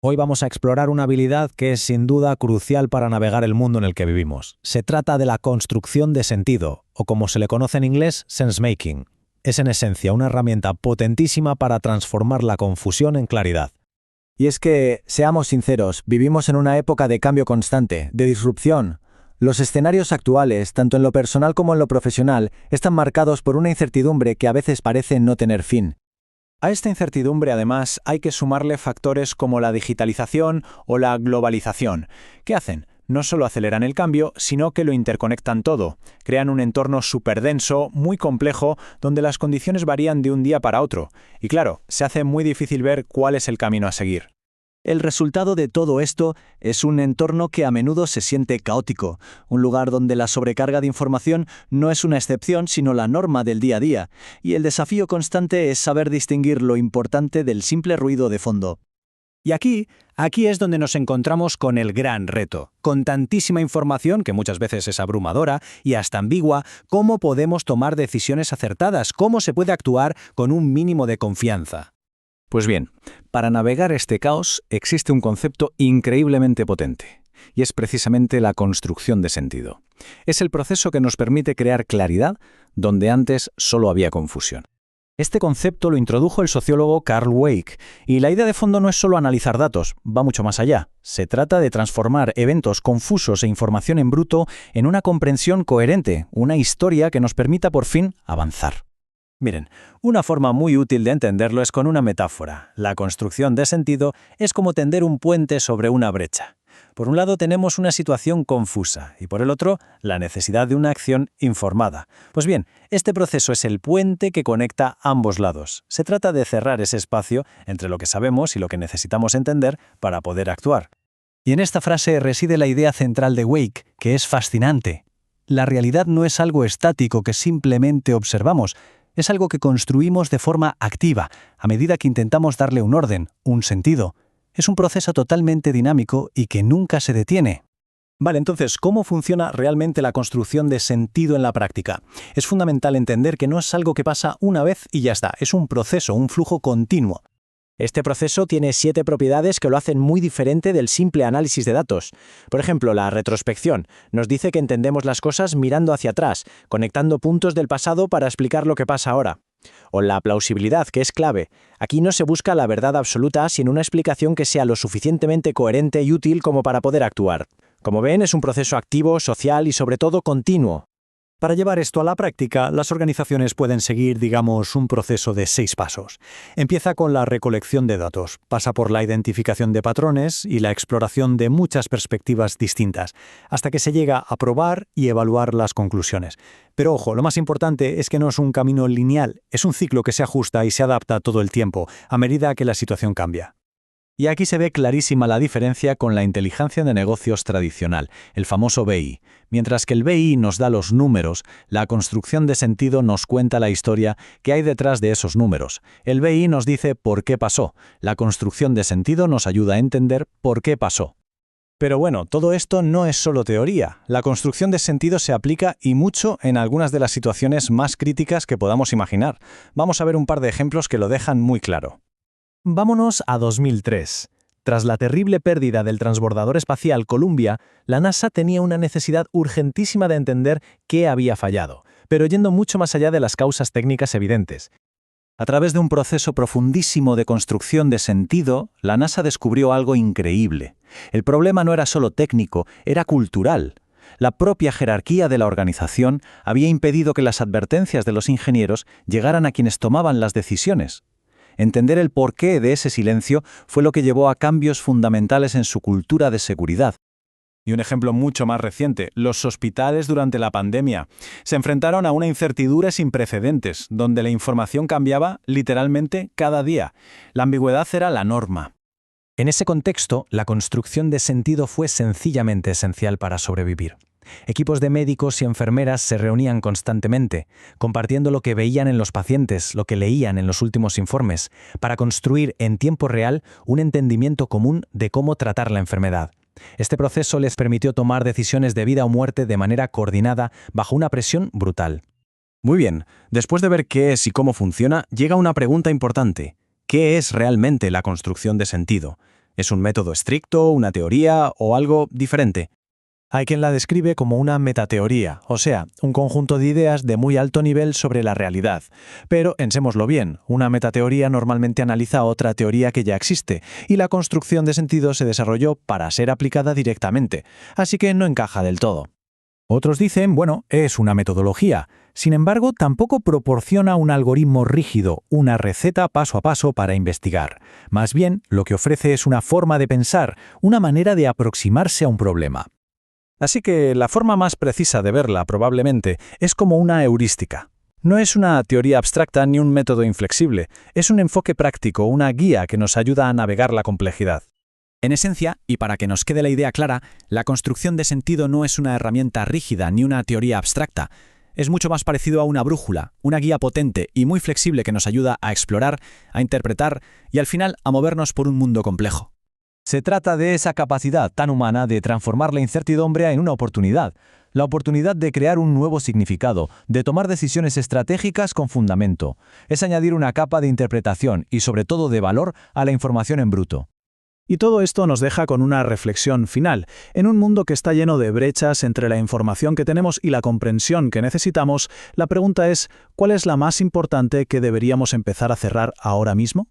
Hoy vamos a explorar una habilidad que es sin duda crucial para navegar el mundo en el que vivimos. Se trata de la construcción de sentido, o como se le conoce en inglés, sense-making. Es en esencia una herramienta potentísima para transformar la confusión en claridad. Y es que, seamos sinceros, vivimos en una época de cambio constante, de disrupción. Los escenarios actuales, tanto en lo personal como en lo profesional, están marcados por una incertidumbre que a veces parece no tener fin. A esta incertidumbre, además, hay que sumarle factores como la digitalización o la globalización. ¿Qué hacen? No solo aceleran el cambio, sino que lo interconectan todo. Crean un entorno superdenso, muy complejo, donde las condiciones varían de un día para otro. Y claro, se hace muy difícil ver cuál es el camino a seguir. El resultado de todo esto es un entorno que a menudo se siente caótico, un lugar donde la sobrecarga de información no es una excepción sino la norma del día a día, y el desafío constante es saber distinguir lo importante del simple ruido de fondo. Y aquí es donde nos encontramos con el gran reto. Con tantísima información, que muchas veces es abrumadora y hasta ambigua, ¿cómo podemos tomar decisiones acertadas? ¿Cómo se puede actuar con un mínimo de confianza? Pues bien, para navegar este caos existe un concepto increíblemente potente, y es precisamente la construcción de sentido. Es el proceso que nos permite crear claridad donde antes solo había confusión. Este concepto lo introdujo el sociólogo Carl Weick, y la idea de fondo no es solo analizar datos, va mucho más allá. Se trata de transformar eventos confusos e información en bruto en una comprensión coherente, una historia que nos permita por fin avanzar. Miren, una forma muy útil de entenderlo es con una metáfora. La construcción de sentido es como tender un puente sobre una brecha. Por un lado tenemos una situación confusa y por el otro la necesidad de una acción informada. Pues bien, este proceso es el puente que conecta ambos lados. Se trata de cerrar ese espacio entre lo que sabemos y lo que necesitamos entender para poder actuar. Y en esta frase reside la idea central de Weick, que es fascinante. La realidad no es algo estático que simplemente observamos, es algo que construimos de forma activa, a medida que intentamos darle un orden, un sentido. Es un proceso totalmente dinámico y que nunca se detiene. Vale, entonces, ¿cómo funciona realmente la construcción de sentido en la práctica? Es fundamental entender que no es algo que pasa una vez y ya está, es un proceso, un flujo continuo. Este proceso tiene 7 propiedades que lo hacen muy diferente del simple análisis de datos. Por ejemplo, la retrospección nos dice que entendemos las cosas mirando hacia atrás, conectando puntos del pasado para explicar lo que pasa ahora. O la plausibilidad, que es clave. Aquí no se busca la verdad absoluta, sino una explicación que sea lo suficientemente coherente y útil como para poder actuar. Como ven, es un proceso activo, social y sobre todo continuo. Para llevar esto a la práctica, las organizaciones pueden seguir, digamos, un proceso de 6 pasos. Empieza con la recolección de datos, pasa por la identificación de patrones y la exploración de muchas perspectivas distintas, hasta que se llega a probar y evaluar las conclusiones. Pero ojo, lo más importante es que no es un camino lineal, es un ciclo que se ajusta y se adapta todo el tiempo, a medida que la situación cambia. Y aquí se ve clarísima la diferencia con la inteligencia de negocios tradicional, el famoso BI. Mientras que el BI nos da los números, la construcción de sentido nos cuenta la historia que hay detrás de esos números. El BI nos dice por qué pasó. La construcción de sentido nos ayuda a entender por qué pasó. Pero bueno, todo esto no es solo teoría. La construcción de sentido se aplica y mucho en algunas de las situaciones más críticas que podamos imaginar. Vamos a ver un par de ejemplos que lo dejan muy claro. Vámonos a 2003. Tras la terrible pérdida del transbordador espacial Columbia, la NASA tenía una necesidad urgentísima de entender qué había fallado, pero yendo mucho más allá de las causas técnicas evidentes. A través de un proceso profundísimo de construcción de sentido, la NASA descubrió algo increíble. El problema no era solo técnico, era cultural. La propia jerarquía de la organización había impedido que las advertencias de los ingenieros llegaran a quienes tomaban las decisiones. Entender el porqué de ese silencio fue lo que llevó a cambios fundamentales en su cultura de seguridad. Y un ejemplo mucho más reciente, los hospitales durante la pandemia. Se enfrentaron a una incertidumbre sin precedentes, donde la información cambiaba literalmente cada día. La ambigüedad era la norma. En ese contexto, la construcción de sentido fue sencillamente esencial para sobrevivir. Equipos de médicos y enfermeras se reunían constantemente, compartiendo lo que veían en los pacientes, lo que leían en los últimos informes, para construir en tiempo real un entendimiento común de cómo tratar la enfermedad. Este proceso les permitió tomar decisiones de vida o muerte de manera coordinada bajo una presión brutal. Muy bien, después de ver qué es y cómo funciona, llega una pregunta importante. ¿Qué es realmente la construcción de sentido? ¿Es un método estricto, una teoría o algo diferente? Hay quien la describe como una metateoría, o sea, un conjunto de ideas de muy alto nivel sobre la realidad. Pero, pensémoslo bien, una metateoría normalmente analiza otra teoría que ya existe, y la construcción de sentido se desarrolló para ser aplicada directamente, así que no encaja del todo. Otros dicen, bueno, es una metodología. Sin embargo, tampoco proporciona un algoritmo rígido, una receta paso a paso para investigar. Más bien, lo que ofrece es una forma de pensar, una manera de aproximarse a un problema. Así que la forma más precisa de verla, probablemente, es como una heurística. No es una teoría abstracta ni un método inflexible, es un enfoque práctico, una guía que nos ayuda a navegar la complejidad. En esencia, y para que nos quede la idea clara, la construcción de sentido no es una herramienta rígida ni una teoría abstracta. Es mucho más parecido a una brújula, una guía potente y muy flexible que nos ayuda a explorar, a interpretar y al final a movernos por un mundo complejo. Se trata de esa capacidad tan humana de transformar la incertidumbre en una oportunidad. La oportunidad de crear un nuevo significado, de tomar decisiones estratégicas con fundamento. Es añadir una capa de interpretación y sobre todo de valor a la información en bruto. Y todo esto nos deja con una reflexión final. En un mundo que está lleno de brechas entre la información que tenemos y la comprensión que necesitamos, la pregunta es, ¿cuál es la más importante que deberíamos empezar a cerrar ahora mismo?